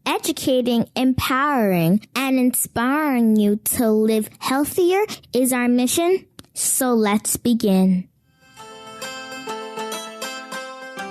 educating, empowering, and inspiring you to live healthier is our mission. So let's begin.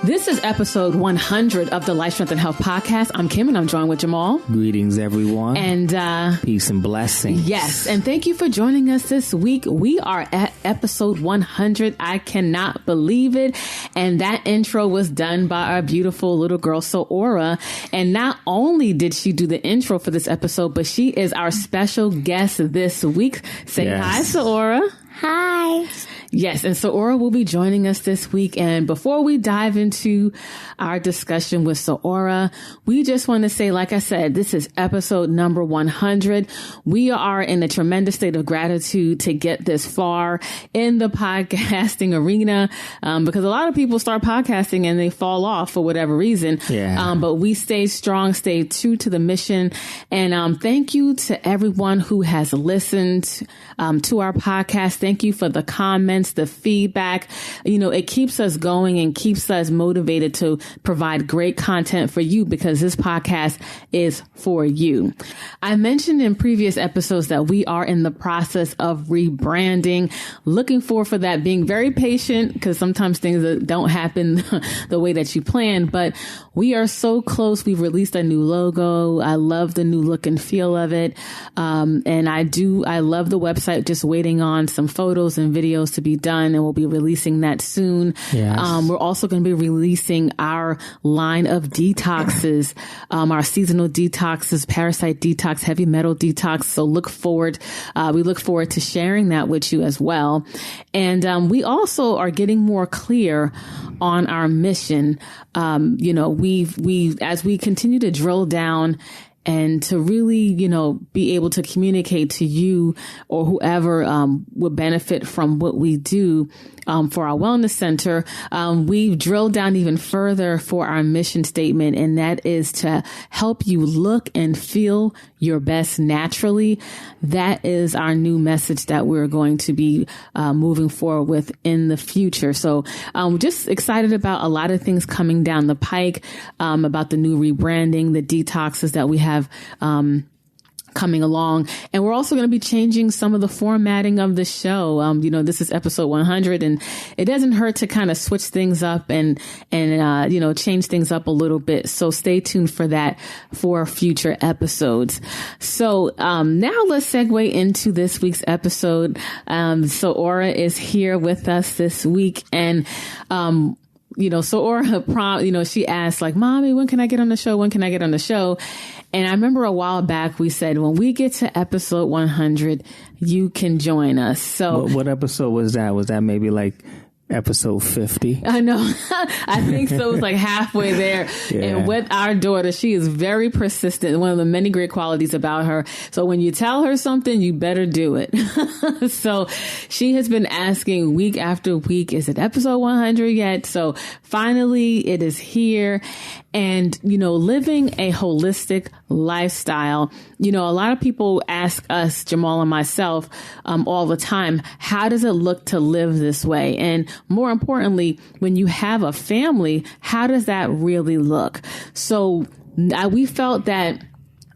This is episode 100 of the Life, Strength, and Health podcast. I'm Kim, and I'm joined with Jamal. Greetings, everyone. And peace and blessings. Yes, and thank you for joining us this week. We are at episode 100. I cannot believe it. And that intro was done by our beautiful little girl, SaHura. And not only did she do the intro for this episode, but she is our special guest this week. Say hi, SaHura. Hi. Yes, and SaHura will be joining us this week. And before we dive into our discussion with SaHura, we just want to say, like I said, this is episode number 100. We are in a tremendous state of gratitude to get this far in the podcasting arena, because a lot of people start podcasting and they fall off for whatever reason. Yeah. But we stay strong, stay true to the mission. And thank you to everyone who has listened to our podcast. Thank you for the comments, the feedback. You know, it keeps us going and keeps us motivated to provide great content for you, because this podcast is for you. I mentioned in previous episodes that we are in the process of rebranding, looking for that, being very patient, because sometimes things don't happen the way that you plan, but we are so close. We've released a new logo. I love the new look and feel of it. And I love the website, just waiting on some photos and videos to be done, and we'll be releasing that soon. Yes. We're also going to be releasing our line of detoxes, our seasonal detoxes, parasite detox, heavy metal detox. So we look forward to sharing that with you as well. And we also are getting more clear on our mission. As we continue to drill down and to really, be able to communicate to you or whoever would benefit from what we do for our wellness center, we've drilled down even further for our mission statement, and that is to help you look and feel your best naturally. That is our new message that we're going to be moving forward with in the future. So just excited about a lot of things coming down the pike, about the new rebranding, the detoxes that we have coming along. And we're also going to be changing some of the formatting of the show. This is episode 100, and it doesn't hurt to kind of switch things up and change things up a little bit. So stay tuned for that for future episodes. So now let's segue into this week's episode. SaHura is here with us this week, and SaHura, she asked, like, Mommy, when can I get on the show? When can I get on the show? And I remember a while back we said, when we get to episode 100, you can join us. So what episode was that? Was that maybe like episode 50? I know. I think so. It was like halfway there. Yeah. And with our daughter, she is very persistent. One of the many great qualities about her. So when you tell her something, you better do it. So she has been asking week after week, is it episode 100 yet? So finally it is here. And, living a holistic lifestyle, a lot of people ask us, Jamal and myself, all the time, how does it look to live this way? And more importantly, when you have a family, how does that really look? So we felt that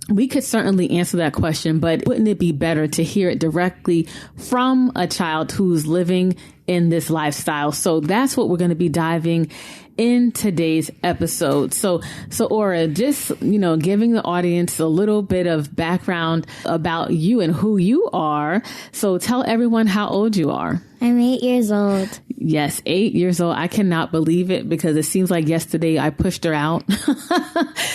we could certainly answer that question, but wouldn't it be better to hear it directly from a child who's living in this lifestyle? So that's what we're going to be diving in today's episode. So SaHura, just, giving the audience a little bit of background about you and who you are. So tell everyone how old you are. I'm 8 years old. Yes, 8 years old. I cannot believe it, because it seems like yesterday I pushed her out.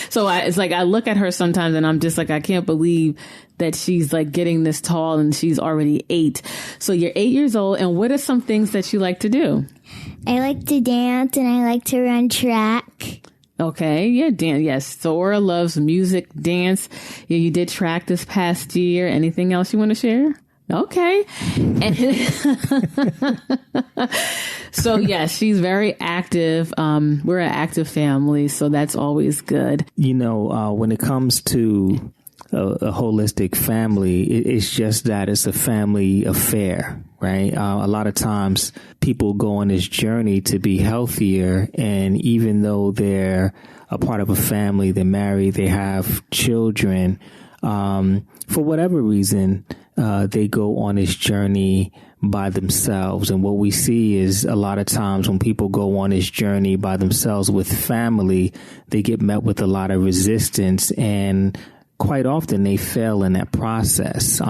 So it's like I look at her sometimes and I'm just like, I can't believe that she's like getting this tall and she's already 8. So you're 8 years old. And what are some things that you like to do? I like to dance and I like to run track. Okay. Yeah. Yes. SaHura loves music, dance. Yeah, you did track this past year. Anything else you want to share? Okay. So yes, she's very active. We're an active family, so that's always good. When it comes to a holistic family, it's just that it's a family affair, right? A lot of times people go on this journey to be healthier, and even though they're a part of a family, they're married, they have children. For whatever reason, they go on this journey by themselves. And what we see is a lot of times when people go on this journey by themselves with family, they get met with a lot of resistance, and quite often they fail in that process.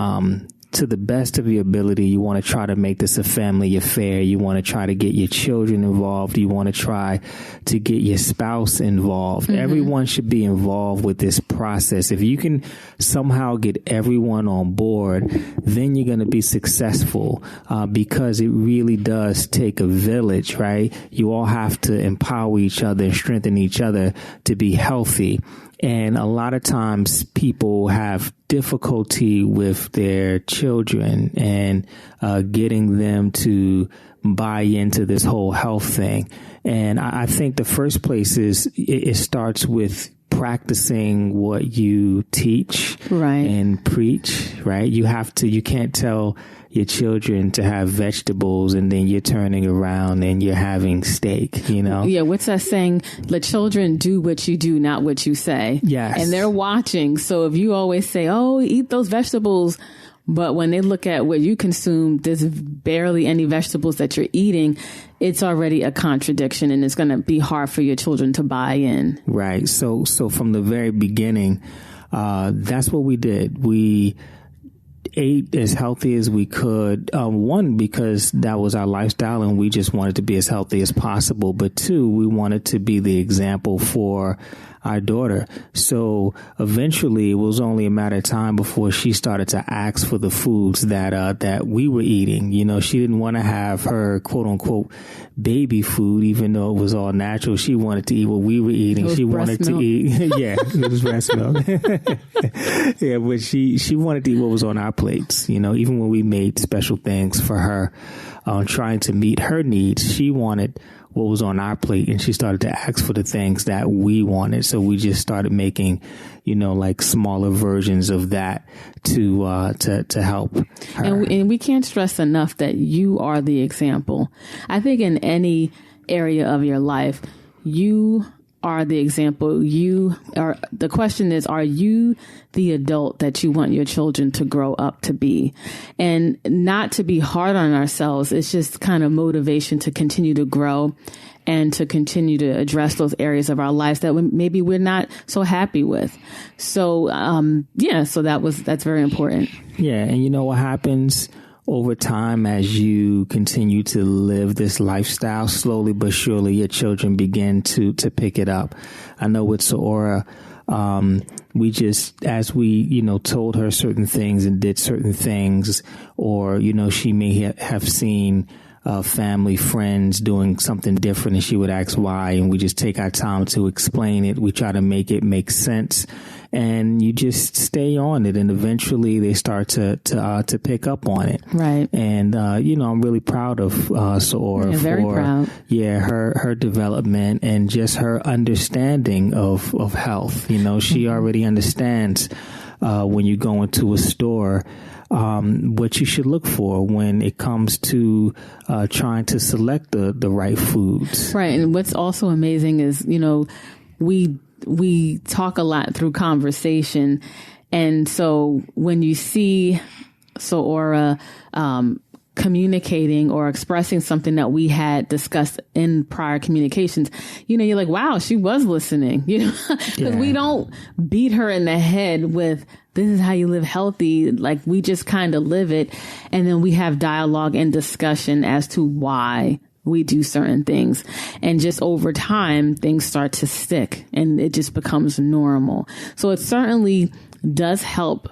To the best of your ability, you want to try to make this a family affair. You want to try to get your children involved. You want to try to get your spouse involved. Mm-hmm. Everyone should be involved with this process. If you can somehow get everyone on board, then you're going to be successful, because it really does take a village, right? You all have to empower each other and strengthen each other to be healthy. And a lot of times people have difficulty with their children and getting them to buy into this whole health thing. And I think the first place is it starts with practicing what you teach, right, and preach, right? You can't tell your children to have vegetables and then you're turning around and you're having steak, you know? Yeah, what's that saying? Let children do what you do, not what you say. Yes. And they're watching. So if you always say, oh, eat those vegetables, but when they look at what you consume, there's barely any vegetables that you're eating, it's already a contradiction, and it's going to be hard for your children to buy in. Right. So from the very beginning, that's what we did. We ate as healthy as we could. One, because that was our lifestyle and we just wanted to be as healthy as possible. But two, we wanted to be the example for our daughter. So eventually it was only a matter of time before she started to ask for the foods that we were eating. You know, she didn't want to have her quote unquote baby food, even though it was all natural. She wanted to eat what we were eating. She wanted to eat, yeah, it was breast milk. Yeah, but she wanted to eat what was on our plates. You know, even when we made special things for her, trying to meet her needs, she wanted what was on our plate, and she started to ask for the things that we wanted. So we just started making, you know, like smaller versions of that to help her. And we can't stress enough that you are the example. I think in any area of your life, you are the example. The question is, are you the adult that you want your children to grow up to be? And not to be hard on ourselves. It's just kind of motivation to continue to grow and to continue to address those areas of our lives that maybe we're not so happy with. So, so that's very important. Yeah. And you know what happens over time as you continue to live this lifestyle? Slowly but surely, your children begin to pick it up. I know with SaHura, we just, as we, you know, told her certain things and did certain things, or, you know, she may have seen family, friends doing something different, and she would ask why, and we just take our time to explain it. We try to make it make sense, and you just stay on it, and eventually they start to pick up on it. Right. And you know, I'm really proud of SaHura for her development and just her understanding of health. You know, she already understands when you go into a store what you should look for when it comes to trying to select the right foods. Right. And what's also amazing is, you know, we talk a lot through conversation. And so when you see SaHura communicating or expressing something that we had discussed in prior communications, you know, you're like, wow, she was listening, you know, because we don't beat her in the head with, this is how you live healthy. Like, we just kind of live it. And then we have dialogue and discussion as to why we do certain things. And just over time, things start to stick and it just becomes normal. So it certainly does help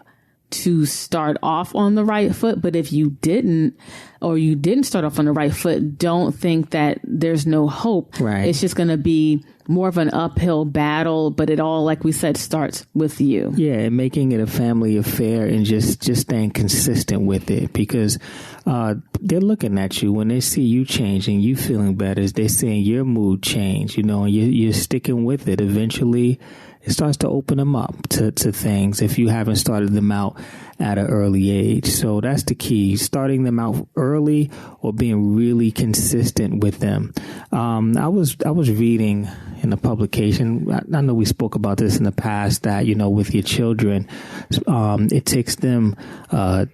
to start off on the right foot. But if you didn't start off on the right foot, don't think that there's no hope. Right. It's just going to be more of an uphill battle, but it all, like we said, starts with you. Yeah, and making it a family affair and just staying consistent with it, because they're looking at you when they see you changing, you feeling better. They're seeing your mood change, you know, and you're sticking with it. Eventually, it starts to open them up to things if you haven't started them out at an early age. So that's the key, starting them out early or being really consistent with them. I was reading in a publication, I know we spoke about this in the past, that, with your children, it takes them, I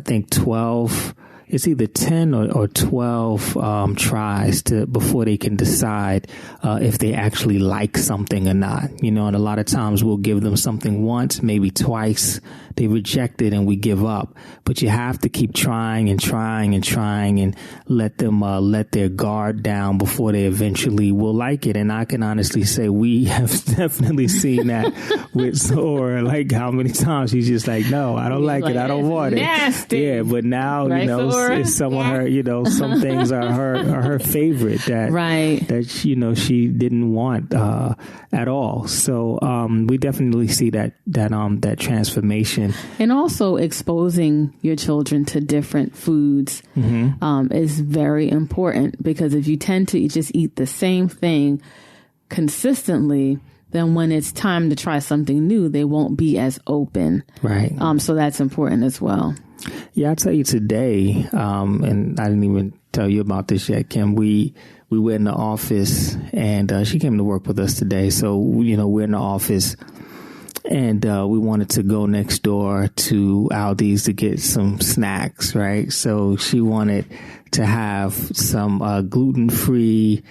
think 12, it's either 10 or 12 tries before they can decide if they actually like something or not. And a lot of times we'll give them something once, maybe twice. They reject it and we give up. But you have to keep trying and trying and trying and let them let their guard down before they eventually will like it. And I can honestly say we have definitely seen that with SaHura. Like, how many times she's just like, no, I don't like it. I don't want it. Nasty. Yeah, but now, right, it's some of her, some things are her favorite that she didn't want at all. So we definitely see that transformation. And also exposing your children to different foods is very important, because if you tend to just eat the same thing consistently, then when it's time to try something new, they won't be as open. Right. So that's important as well. Yeah, I'll tell you today, and I didn't even tell you about this yet, Kim. We were in the office, and she came to work with us today. So, we're in the office, and we wanted to go next door to Aldi's to get some snacks, right? So she wanted to have some gluten-free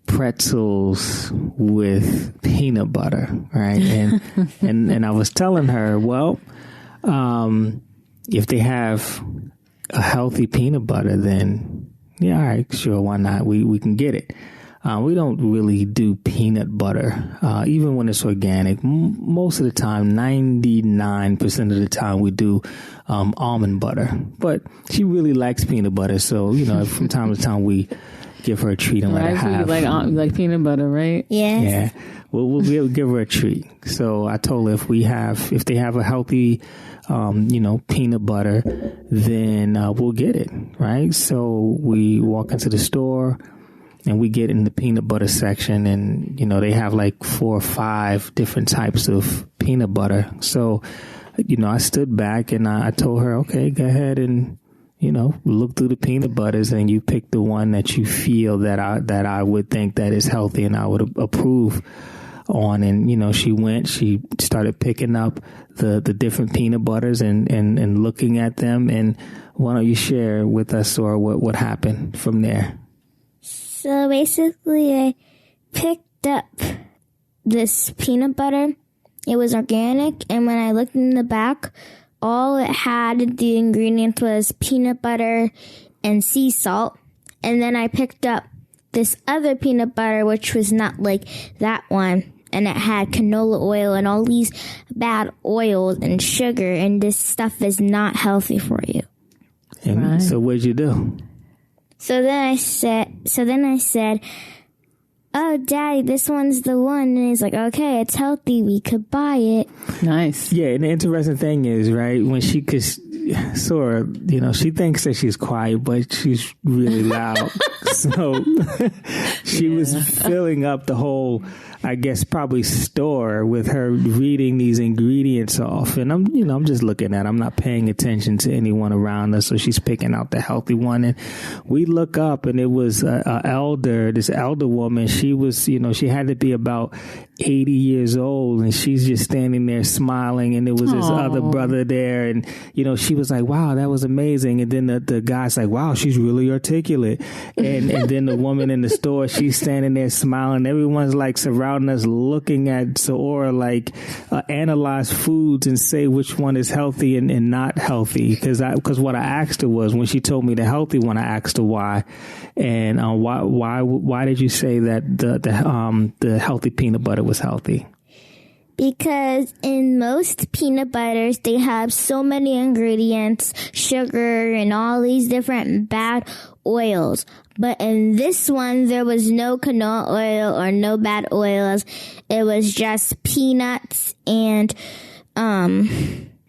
pretzels with peanut butter, right? And I was telling her, well, if they have a healthy peanut butter, then yeah, all right, sure, why not? We can get it. We don't really do peanut butter, even when it's organic. Most of the time, 99% of the time, we do almond butter. But she really likes peanut butter, so from time to time we give her a treat and let her have. You like peanut butter, right? Yes. Yeah. We'll give her a treat. So I told her if they have a healthy, peanut butter, then we'll get it, right? So we walk into the store and we get in the peanut butter section, and they have like 4 or 5 different types of peanut butter. So I stood back and I told her, okay, go ahead and look through the peanut butters, and you pick the one that you feel that I would think that is healthy and I would approve on. And she started picking up the different peanut butters and looking at them. And why don't you share with us, or what happened from there? So basically, I picked up this peanut butter. It was organic, and when I looked in the back, all it had, the ingredients was peanut butter and sea salt. And then I picked up this other peanut butter, which was not like that one. And it had canola oil and all these bad oils and sugar. And this stuff is not healthy for you. And right. So what'd you do? So then I said, oh, Daddy, this one's the one. And he's like, okay, it's healthy. We could buy it. Nice. Yeah, and the interesting thing is, right, when she she thinks that she's quiet, but she's really loud. So she was filling up the whole, I guess, probably store with her reading these ingredients off. And I'm just looking at her. I'm not paying attention to anyone around us. So she's picking out the healthy one. And we look up, and it was this elder woman. She was, she had to be about 80 years old, and she's just standing there smiling. And there was this other brother there, and she was like, wow, that was amazing. And then the guy's like, wow, she's really articulate. And then the woman in the store, she's standing there smiling. Everyone's like surrounding us, looking at SaHura, like analyze foods and say which one is healthy and not healthy. Because what I asked her was, when she told me the healthy one, I asked her why. And why did you say that the healthy peanut butter was healthy? Because in most peanut butters, they have so many ingredients, sugar, and all these different bad oils. But in this one, there was no canola oil or no bad oils. It was just peanuts and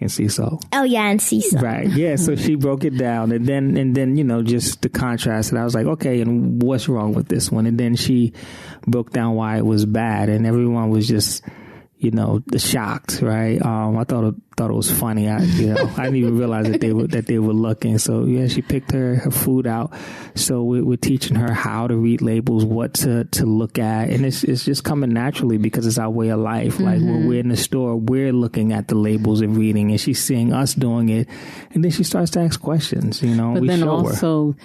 sea salt. Oh yeah, and sea salt. Right. Yeah. So she broke it down, and then just the contrast. And I was like, okay, and what's wrong with this one? And then she broke down why it was bad, and everyone was just shocked, right? I thought it was funny. I didn't even realize that they were looking. So yeah, she picked her food out. So we're teaching her how to read labels, what to look at, and it's just coming naturally because it's our way of life. Like when we're in the store, we're looking at the labels and reading, and she's seeing us doing it, and then she starts to ask questions. But we then show also,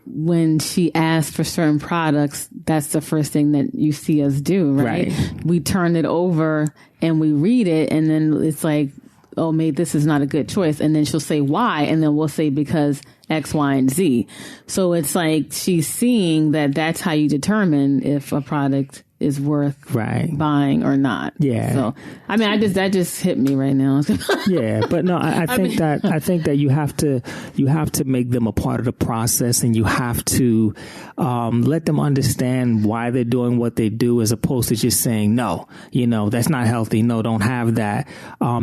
when she asks for certain products, that's the first thing that you see us do, right? We turn it over and we read it, and then it's like, oh, maybe this is not a good choice. And then she'll say why, and then we'll say because X, Y, and Z. So it's like she's seeing that that's how you determine if a product is worth buying or not. Yeah. So I mean, that just hit me right now. Yeah, but no, I think that you have to make them a part of the process, and you have to let them understand why they're doing what they do, as opposed to just saying no. That's not healthy. No, don't have that,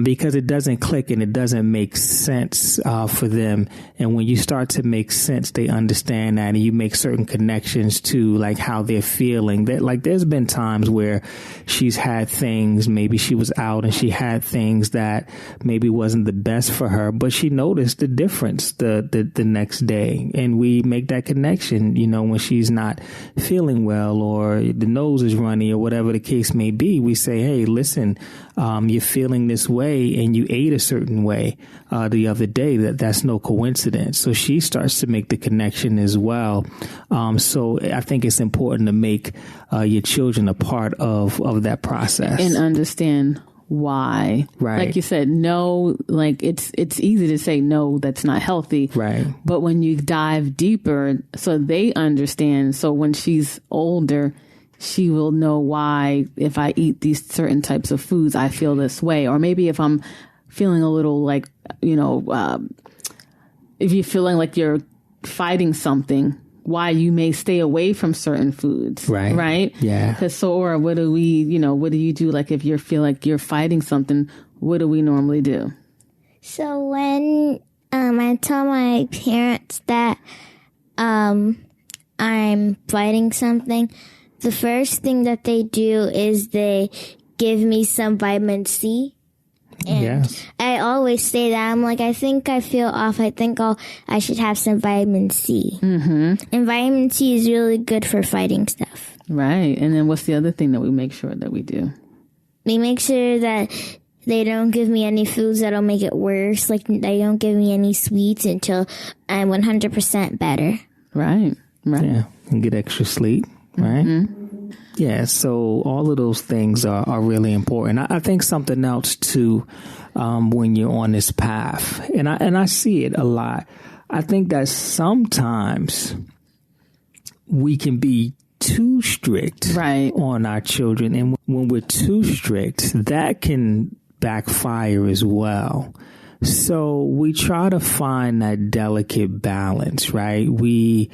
because it doesn't click and it doesn't make sense for them. And when you start to make sense, they understand that, and you make certain connections to like how they're feeling. That like there's been times where she's had things, maybe she was out and she had things that maybe wasn't the best for her, but she noticed the difference the next day, and we make that connection. When she's not feeling well or the nose is runny or whatever the case may be, we say, hey, listen, you're feeling this way and you ate a certain way the other day. That's no coincidence. So she starts to make the connection as well. So I think it's important to make your children a part of that process and understand why. Right. Like you said, no, like it's easy to say no, that's not healthy. Right. But when you dive deeper, so they understand. So when she's older, she will know why if I eat these certain types of foods, I feel this way. Or maybe if I'm feeling a little like, if you're feeling like you're fighting something, why you may stay away from certain foods. Right. Right. Yeah. Because SaHura, what do you do? Like if you feel like you're fighting something, what do we normally do? So when I tell my parents that I'm fighting something, the first thing that they do is they give me some vitamin C. And I always say that. I'm like, I think I feel off. I think I should have some vitamin C. Mm-hmm. And vitamin C is really good for fighting stuff. Right. And then what's the other thing that we make sure that we do? We make sure that they don't give me any foods that'll make it worse. Like they don't give me any sweets until I'm 100% better. Right. Right. Yeah. And get extra sleep. Right. Mm-hmm. Yeah, so all of those things are really important. I think something else too, when you're on this path, and I see it a lot. I think that sometimes we can be too strict on our children, and when we're too strict, that can backfire as well. So we try to find that delicate balance, right? We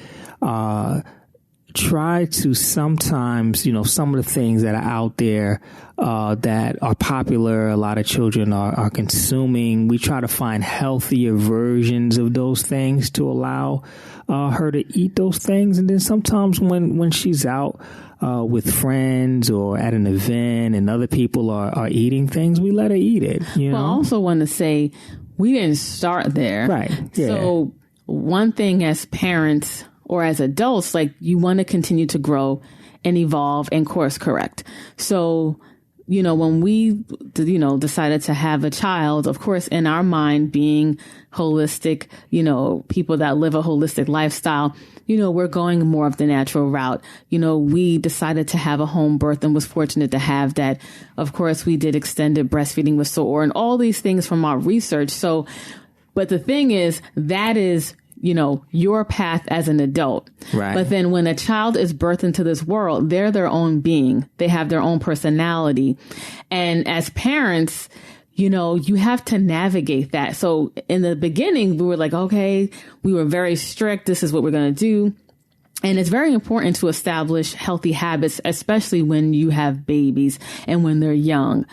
try to sometimes, some of the things that are out there that are popular, a lot of children are consuming. We try to find healthier versions of those things to allow her to eat those things. And then sometimes when she's out with friends or at an event and other people are eating things, we let her eat it. Well, I also want to say we didn't start there. Right. Yeah. So one thing as parents or as adults, like you want to continue to grow and evolve and course correct. So, when we, decided to have a child, of course, in our mind being holistic, people that live a holistic lifestyle, we're going more of the natural route. We decided to have a home birth and was fortunate to have that. Of course, we did extended breastfeeding with SaHura and all these things from our research. So, but the thing is, that is your path as an adult. Right. But then when a child is birthed into this world, they're their own being. They have their own personality. And as parents, you have to navigate that. So in the beginning, we were like, okay, we were very strict. This is what we're going to do. And it's very important to establish healthy habits, especially when you have babies and when they're young.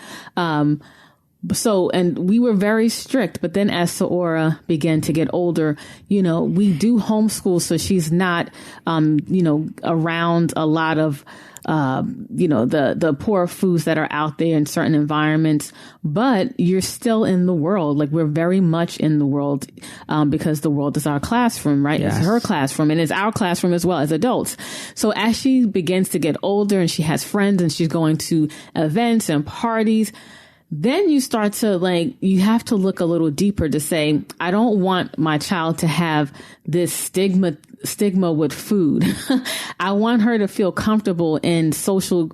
So, and we were very strict, but then as SaHura began to get older, you know, we do homeschool. So she's not, you know, around a lot of, you know, the poor foods that are out there in certain environments, but you're still in the world. Like, we're very much in the world, because the world is our classroom, right? Yes. It's her classroom and it's our classroom as well as adults. So as she begins to get older and she has friends and she's going to events and parties, then you start to, like, you have to look a little deeper to say, I don't want my child to have this stigma with food. I want her to feel comfortable in social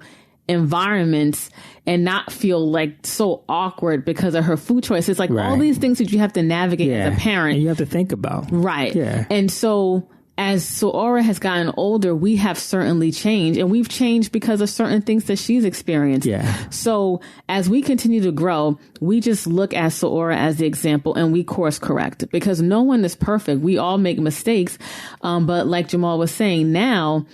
environments and not feel like so awkward because of her food choices. Like, all these things that you have to navigate as a parent. And you have to think about. Right. Yeah. And so as SaHura has gotten older, we have certainly changed, and we've changed because of certain things that she's experienced. Yeah. So as we continue to grow, we just look at SaHura as the example and we course correct, because no one is perfect. We all make mistakes. But like Jamal was saying, now,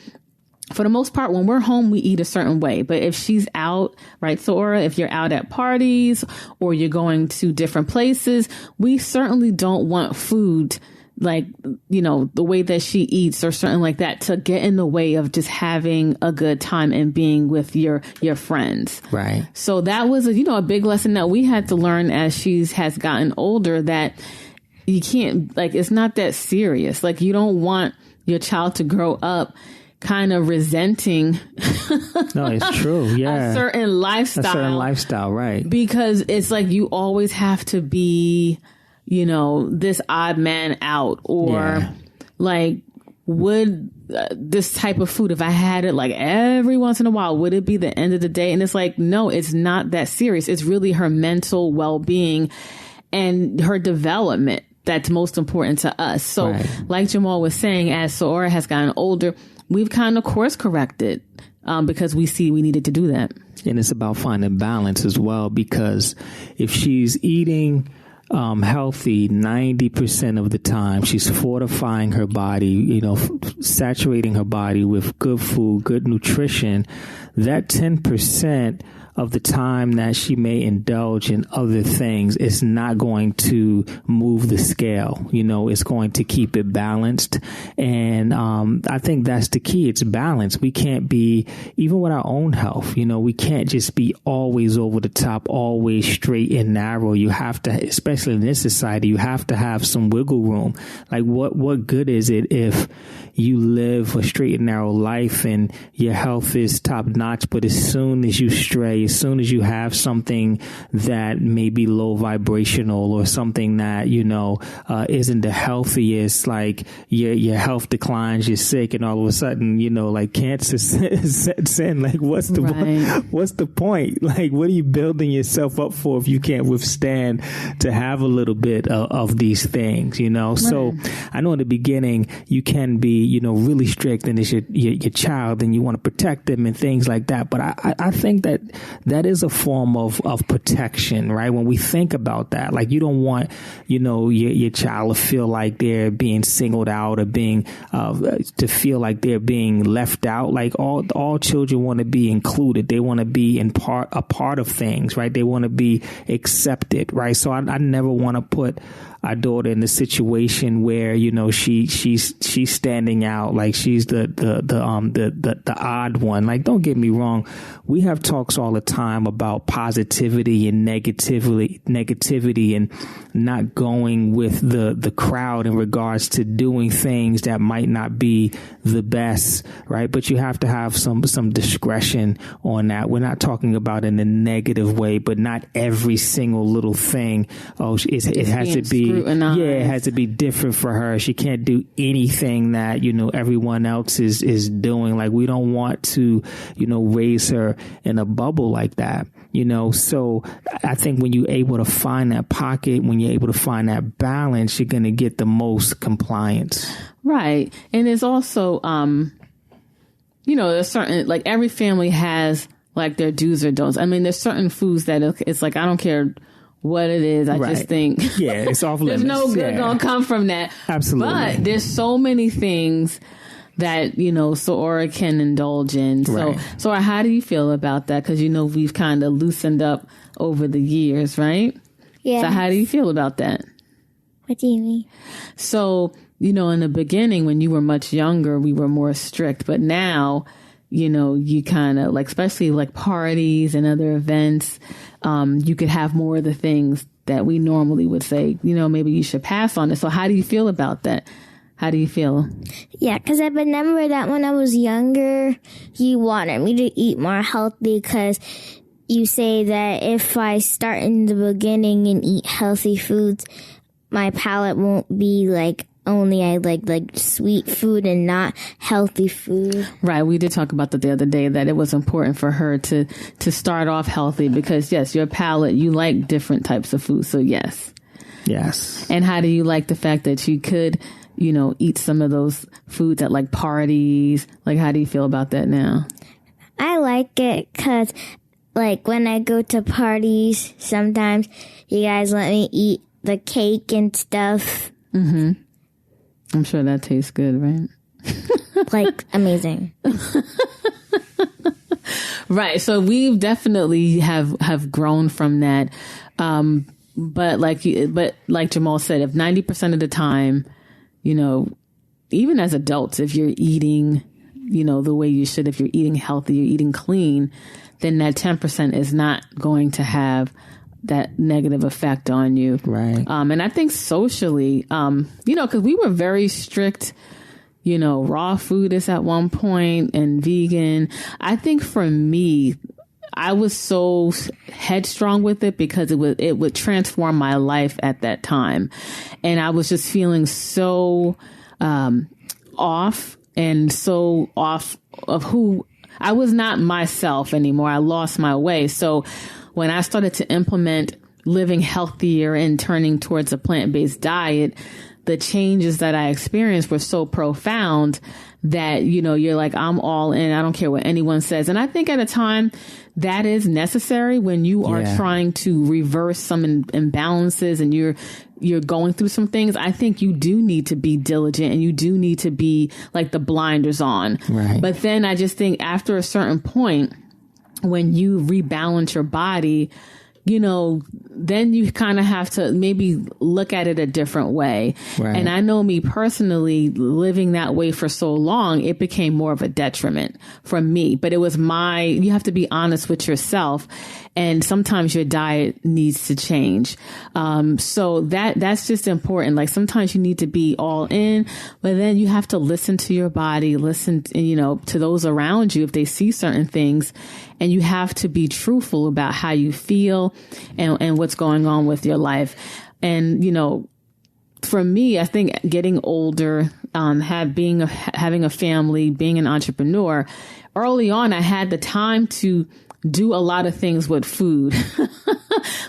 for the most part, when we're home, we eat a certain way. But if she's out, right, SaHura, if you're out at parties or you're going to different places, we certainly don't want food, like, you know, the way that she eats or something like that, to get in the way of just having a good time and being with your friends. Right. So that was a big lesson that we had to learn as she has gotten older, that you can't, like, it's not that serious. Like, you don't want your child to grow up kind of resenting No, it's true. Yeah. a certain lifestyle, right. Because it's like you always have to be, you know, this odd man out, or like, would this type of food, if I had it like every once in a while, would it be the end of the day? And it's like, no, it's not that serious. It's really her mental well-being and her development that's most important to us. So like Jamal was saying, as SaHura has gotten older, we've kind of course corrected, because we see we needed to do that. And it's about finding balance as well, because if she's eating healthy 90% of the time, she's fortifying her body, you know, saturating her body with good food, good nutrition, that 10% of the time that she may indulge in other things, it's not going to move the scale. You know, it's going to keep it balanced. And I think that's the key. It's balance. We can't be, even with our own health, you know, we can't just be always over the top, always straight and narrow. You have to, especially in this society, you have to have some wiggle room. Like, what good is it if you live a straight and narrow life and your health is top notch, but as soon as you stray, as soon as you have something that may be low vibrational or something that, you know, isn't the healthiest, like your health declines, you're sick, and all of a sudden, you know, like cancer sets in. Like, what's the point? Like, what are you building yourself up for if you can't withstand to have a little bit of these things, you know? Right. So I know in the beginning you can be, you know, really strict, and it's your child and you want to protect them and things like that. But I think that is a form of protection, right? When we think about that, like, you don't want, you know, your child to feel like they're being singled out or being, to feel like they're being left out. Like, all children want to be included. They want to be a part of things, right? They want to be accepted, right? So I never want to put our daughter in a situation where, you know, she's standing out, like she's the odd one. Like, don't get me wrong, we have talks all the time about positivity and negativity and not going with the crowd in regards to doing things that might not be the best, right? But you have to have some discretion on that. We're not talking about in a negative way, but not every single little thing. It has to be. Yeah, it has to be different for her. She can't do anything that, you know, everyone else is doing. Like, we don't want to, you know, raise her in a bubble like that, you know. So I think when you're able to find that pocket, when you're able to find that balance, you're going to get the most compliance. Right. And there's also, you know, there's certain, like, every family has like their do's or don'ts. I mean, there's certain foods that it's like, I don't care what it is. I just think, it's off limits. There's no good gonna come from that. Absolutely. But there's so many things that, you know, SaHura can indulge in. Right. So how do you feel about that? Because, you know, we've kind of loosened up over the years, right? Yeah. So how do you feel about that? What do you mean? So, you know, in the beginning, when you were much younger, we were more strict. But now, you know, you kind of like, especially like parties and other events, you could have more of the things that we normally would say, you know, maybe you should pass on it. So how do you feel about that? How do you feel? Yeah, because I remember that when I was younger, you wanted me to eat more healthy because you say that if I start in the beginning and eat healthy foods, my palate won't be like only I like sweet food and not healthy food. Right. We did talk about that the other day, that it was important for her to start off healthy because, yes, your palate, you like different types of food. So, yes. Yes. And how do you like the fact that you could, you know, eat some of those foods at like parties? Like, how do you feel about that now? I like it because, like, when I go to parties, sometimes you guys let me eat the cake and stuff. Mm-hmm. I'm sure that tastes good, right? Like, amazing. Right. So we've definitely have grown from that. But like Jamal said, if 90% of the time, you know, even as adults, if you're eating, you know, the way you should, if you're eating healthy, you're eating clean, then that 10% is not going to have that negative effect on you. Right. And I think socially, you know, because we were very strict, you know, raw foodists at one point and vegan. I think for me, I was so headstrong with it because it would transform my life at that time. And I was just feeling so off and so off of who I was, not myself anymore. I lost my way. So when I started to implement living healthier and turning towards a plant-based diet, the changes that I experienced were so profound that, you know, you're like, I'm all in. I don't care what anyone says. And I think at a time that is necessary when you are trying to reverse some imbalances and you're going through some things. I think you do need to be diligent and you do need to be like the blinders on. Right. But then I just think after a certain point, when you rebalance your body, you know, then you kind of have to maybe look at it a different way. Right. And I know me personally, living that way for so long, it became more of a detriment for me. But it was you have to be honest with yourself. And sometimes your diet needs to change. So that's just important. Like sometimes you need to be all in, but then you have to listen to your body, listen, you know, to those around you if they see certain things. And you have to be truthful about how you feel and what's going on with your life. And, you know, for me, I think getting older, having a family, being an entrepreneur, early on, I had the time to do a lot of things with food.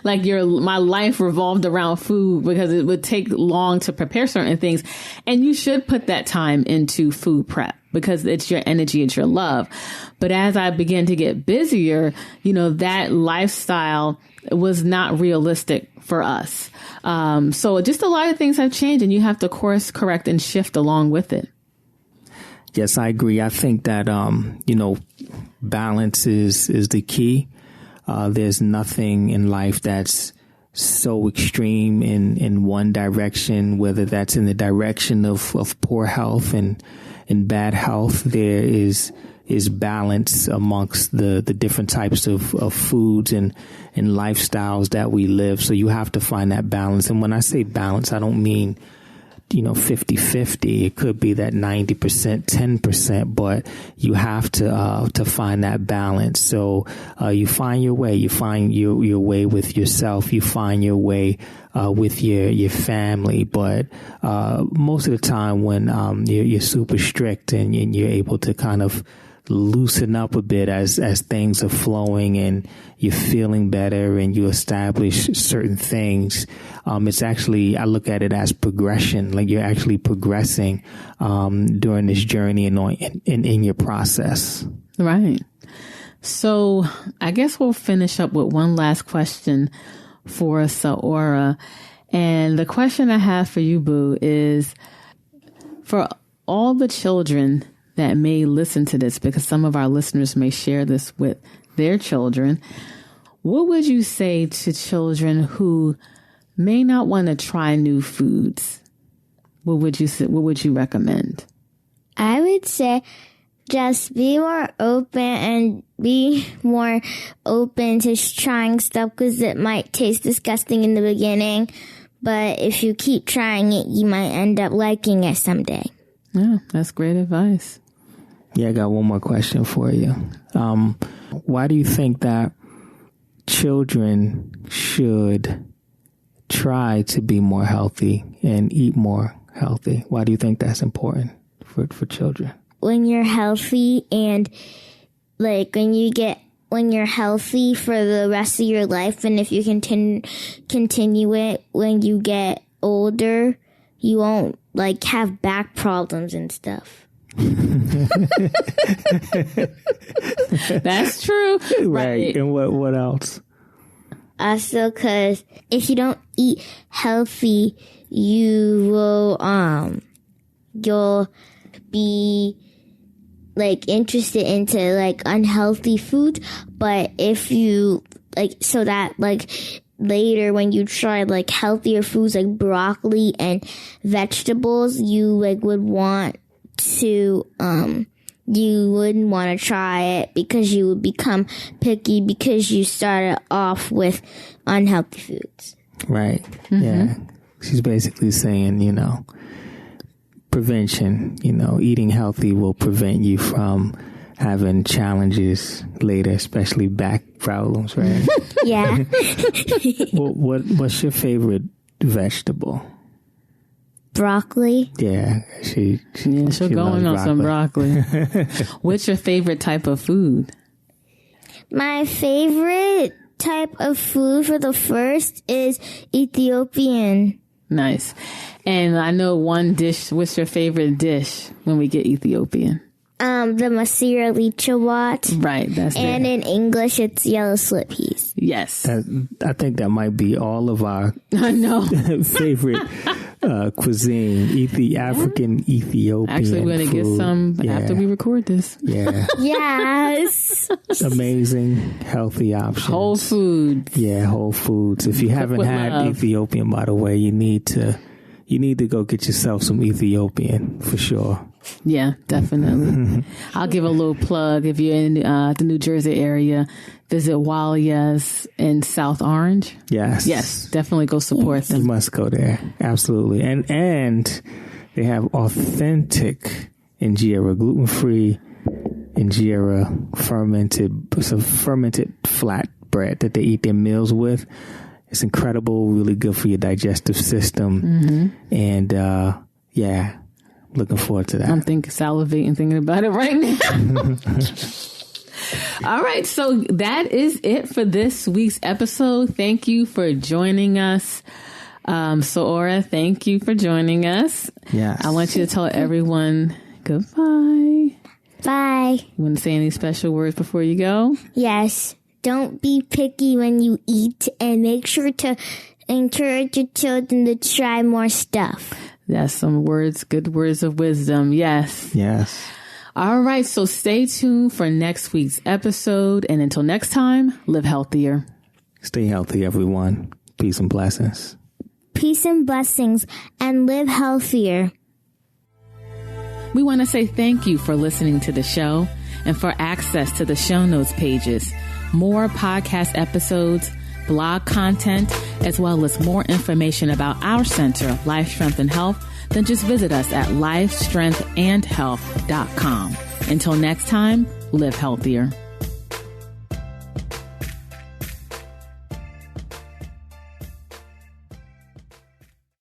Like my life revolved around food because it would take long to prepare certain things. And you should put that time into food prep because it's your energy, it's your love. But as I began to get busier, you know, that lifestyle was not realistic for us. So just a lot of things have changed and you have to course correct and shift along with it. Yes, I agree. I think that, you know, balance is the key. There's nothing in life that's so extreme in one direction, whether that's in the direction of poor health and bad health. There is balance amongst the different types of foods and lifestyles that we live. So you have to find that balance. And when I say balance, I don't mean, you know, 50-50. It could be that 90%, 10%, but you have to find that balance. So, you find your way, you find your way with yourself, you find your way, with your family. But, most of the time when, you're super strict and you're able to kind of loosen up a bit as things are flowing and you're feeling better and you establish certain things. It's actually, I look at it as progression, like you're actually progressing during this journey and in your process. Right. So I guess we'll finish up with one last question for SaHura. And the question I have for you, Boo, is for all the children that may listen to this, because some of our listeners may share this with their children, what would you say to children who may not want to try new foods? What would you recommend? I would say just be more open to trying stuff, because it might taste disgusting in the beginning, but if you keep trying it, you might end up liking it someday. Yeah, that's great advice. Yeah, I got one more question for you. Why do you think that children should try to be more healthy and eat more healthy? Why do you think that's important for children? When you're healthy and when you're healthy for the rest of your life, and if you continue it when you get older, you won't have back problems and stuff. That's true. Right. And what else? Also, because if you don't eat healthy, you'll be interested into unhealthy food. But if you later when you try healthier foods like broccoli and vegetables, you would want to you wouldn't want to try it because you would become picky because you started off with unhealthy foods. Right. Mm-hmm. Yeah. She's basically saying, prevention, eating healthy will prevent you from having challenges later, especially back problems, right? Yeah. What's your favorite vegetable? Broccoli. Yeah, she'll go on some broccoli. What's your favorite type of food? My favorite type of food for the first is Ethiopian. Nice. And I know one dish. What's your favorite dish when we get Ethiopian? The Masira Lichawat. Right, that's and there. In English, it's yellow slit peas. Yes. I think that might be all of our favorite cuisine, African Ethiopian. Actually, we're going to get some after we record this. Yeah. Yes. Amazing, healthy options. Whole foods. Yeah, Whole Foods. If you haven't had Ethiopian, by the way, you need to go get yourself some Ethiopian for sure. Yeah, definitely. I'll give a little plug. If you're in the New Jersey area, visit Walia's in South Orange. Yes, definitely go support them. You must go there. Absolutely. And they have authentic injera, gluten-free injera, fermented flat bread that they eat their meals with. It's incredible, really good for your digestive system. Mm-hmm. And looking forward to that. I'm salivating thinking about it right now. All right. So that is it for this week's episode. Thank you for joining us. SaHura, thank you for joining us. Yes. I want you to tell everyone goodbye. Bye. You want to say any special words before you go? Yes. Don't be picky when you eat, and make sure to encourage your children to try more stuff. That's some good words of wisdom. Yes. Yes. All right. So stay tuned for next week's episode. And until next time, live healthier. Stay healthy, everyone. Peace and blessings. Peace and blessings, and live healthier. We want to say thank you for listening to the show and for access to the show notes pages, more podcast episodes, blog content, as well as more information about our center, Life, Strength, and Health, then just visit us at lifestrengthandhealth.com. Until next time, live healthier.